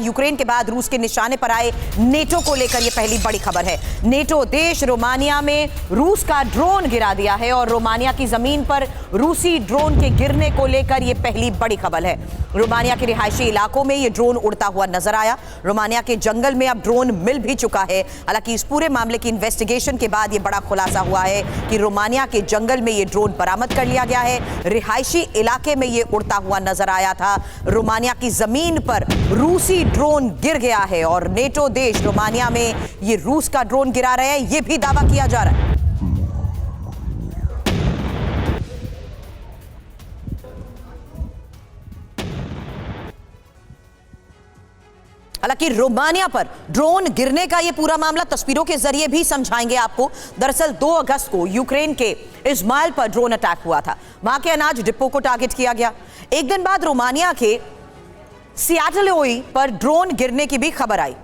Ukraine के बाद रूस के निशाने पर आए नेटो को लेकर यह पहली बड़ी खबर है। नेटो देश रोमानिया में रूस का ड्रोन गिरा दिया है और रोमानिया की जमीन पर रूसी ड्रोन के गिरने को लेकर यह पहली बड़ी खबर है। रोमानिया के रिहायशी इलाकों में यह ड्रोन उड़ता हुआ नजर आया। रोमानिया के जंगल में अब ड्रोन मिल भी चुका है। हालांकि इस पूरे मामले की इन्वेस्टिगेशन के बाद यह बड़ा खुलासा हुआ है कि रोमानिया के जंगल में यह ड्रोन बरामद कर लिया गया है। रिहायशी इलाके में यह उड़ता हुआ नजर आया था। रोमानिया की जमीन पर रूसी ड्रोन गिर गया है और नेटो देश रोमानिया में यह रूस का ड्रोन गिरा रहे हैं, यह भी दावा किया जा रहा है। हालांकि रोमानिया पर ड्रोन गिरने का यह पूरा मामला तस्वीरों के जरिए भी समझाएंगे आपको। दरअसल 2 अगस्त को यूक्रेन के इस्माइल पर ड्रोन अटैक हुआ था। वहां के अनाज डिपो को टारगेट किया गया। एक दिन बाद रोमानिया के सियाटलोई पर ड्रोन गिरने की भी खबर आई।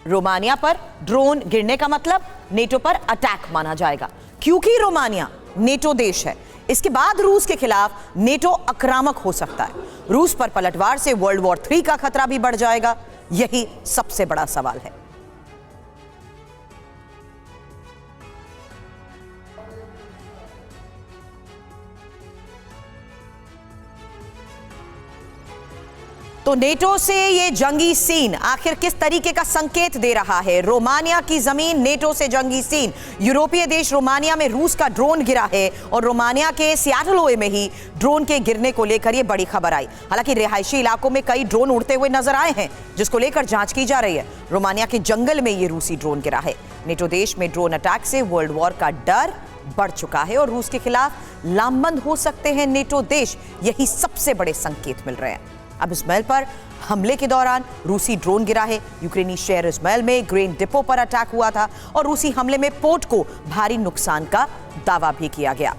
रोमानिया पर ड्रोन गिरने का मतलब नेटो पर अटैक माना जाएगा, क्योंकि रोमानिया नेटो देश है। इसके बाद रूस के खिलाफ नेटो आक्रामक हो सकता है। रूस पर पलटवार से वर्ल्ड वॉर 3 का खतरा भी बढ़ जाएगा। यही सबसे बड़ा सवाल है। तो नेटो से ये जंगी सीन आखिर किस तरीके का संकेत दे रहा है? रोमानिया की जमीन, नेटो से जंगी सीन। यूरोपीय देश रोमानिया में रूस का ड्रोन गिरा है और रोमानिया के सियाटलोए में ही ड्रोन के गिरने को लेकर यह बड़ी खबर आई। हालांकि रिहायशी इलाकों में कई ड्रोन उड़ते हुए नजर आए हैं, जिसको लेकर जांच की जा रही है। रोमानिया के जंगल में यह रूसी ड्रोन गिरा है। नेटो देश में ड्रोन अटैक से वर्ल्ड वॉर का डर बढ़ चुका है और रूस के खिलाफ लामबंद हो सकते हैं नेटो देश। यही सबसे बड़े संकेत मिल रहे हैं। अब इस्माइल पर हमले के दौरान रूसी ड्रोन गिरा है। यूक्रेनी शहर इस्माइल में ग्रेन डिपो पर अटैक हुआ था और रूसी हमले में पोर्ट को भारी नुकसान का दावा भी किया गया।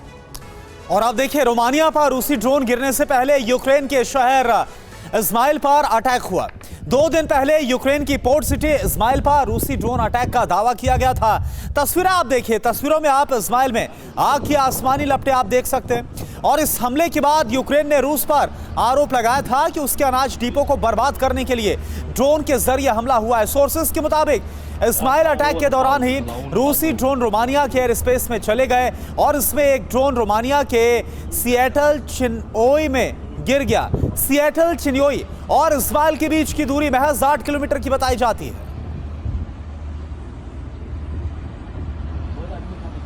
और आप देखिए, रोमानिया पर रूसी ड्रोन गिरने से पहले यूक्रेन के शहर इस्माइल पर अटैक हुआ। 2 दिन पहले यूक्रेन की पोर्ट सिटी इस्माइल पर रूसी ड्रोन अटैक का दावा किया गया था। तस्वीरें आप देखिए, तस्वीरों में आप इस्माइल में आग की आसमानी लपटें आप देख सकते हैं। और इस हमले के बाद यूक्रेन ने रूस पर आरोप लगाया था कि उसके अनाज डिपो को बर्बाद करने के लिए ड्रोन के जरिए हमला हुआ है। सोर्सेस के मुताबिक इस्माइल अटैक के दौरान ही रूसी ड्रोन रोमानिया के एयर स्पेस में चले गए और इसमें एक ड्रोन रोमानिया के सिएटल चिनोई में गिर गया। सिएटल, चिनोई और इस्माइल के बीच की दूरी महज 8 किलोमीटर की बताई जाती है।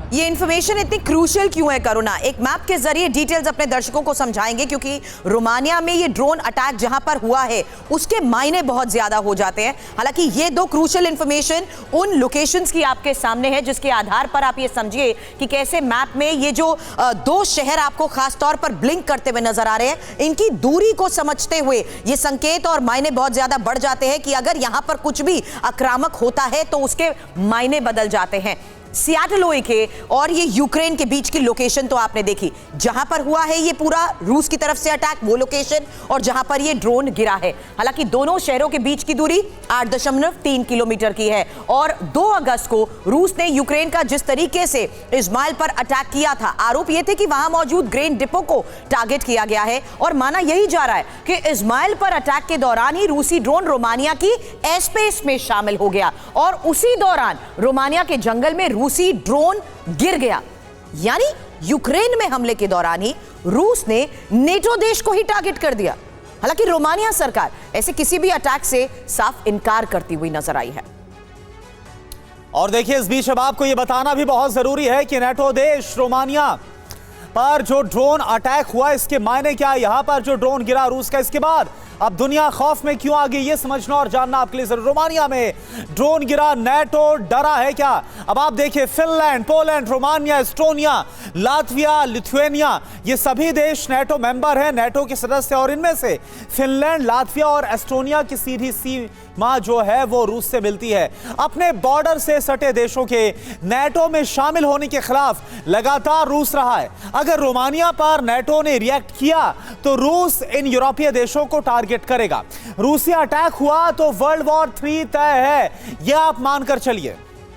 ये इंफॉर्मेशन इतनी क्रूशियल क्यों है करुणा? एक मैप के जरिए डिटेल्स अपने दर्शकों को समझाएंगे, क्योंकि रोमानिया में ये ड्रोन अटैक जहां पर हुआ है उसके मायने बहुत ज्यादा हो जाते हैं। हालांकि ये 2 क्रूशियल इंफॉर्मेशन उन लोकेशंस की आपके सामने है, जिसके आधार पर आप ये समझिए कि कैसे मैप में ये जो 2 शहर आपको खास तौर पर ब्लिंक करते हुए नजर आ रहे हैं, इनकी दूरी को समझते हुए ये संकेत और मायने बहुत ज्यादा बढ़ जाते हैं कि अगर यहां पर कुछ भी आक्रामक होता है तो उसके मायने बदल जाते हैं। सियाटलोए के और ये यूक्रेन के बीच की लोकेशन तो आपने देखी, जहां पर हुआ है ये पूरा रूस की तरफ से अटैक, वो लोकेशन, और जहां पर ये ड्रोन गिरा है। हालांकि दोनों शहरों के बीच की दूरी 8.3 किलोमीटर की है। और 2 अगस्त को रूस ने यूक्रेन का जिस तरीके से इस्माइल पर अटैक किया था, आरोप ये थे कि वहां मौजूद ग्रेन डिपो को टारगेट किया गया है और माना यही जा रहा है कि इस्माइल पर अटैक के दौरान ही रूसी ड्रोन रोमानिया की एयर स्पेस में शामिल हो गया और उसी दौरान रोमानिया के जंगल में रूसी ड्रोन गिर गया। यानी यूक्रेन में हमले के दौरान ही रूस ने नेटो देश को ही टारगेट कर दिया। हालांकि रोमानिया सरकार ऐसे किसी भी अटैक से साफ इनकार करती हुई नजर आई है। और देखिए, इस बीच अब आपको यह बताना भी बहुत जरूरी है कि नेटो देश रोमानिया पर जो ड्रोन अटैक हुआ इसके मायने क्या है। यहां पर जो ड्रोन गिरा रूस का, इसके बाद अब दुनिया खौफ में क्यों आ गई, ये समझना और जानना आपके लिए जरूर। रोमानिया में ड्रोन गिरा, नेटो डरा है क्या? अब आप देखिए, Finland, Poland, Romania, Estonia, Latvia, Lithuania, ये सभी देश नेटो मेंबर हैं, नेटो के सदस्य। और इनमें से फिनलैंड, लातविया और एस्टोनिया की सीधी सीमा जो है वो रूस से मिलती है। अपने बॉर्डर से सटे देशों के नेटो में शामिल होने के खिलाफ लगातार रूस रहा है। अगर रोमानिया पर नेटो ने रिएक्ट किया तो रूस इन यूरोपीय देशों को टारगेट करेगा। रूसी अटैक हुआ तो वर्ल्ड वॉर 3 तय है, यह आप मानकर चलिए।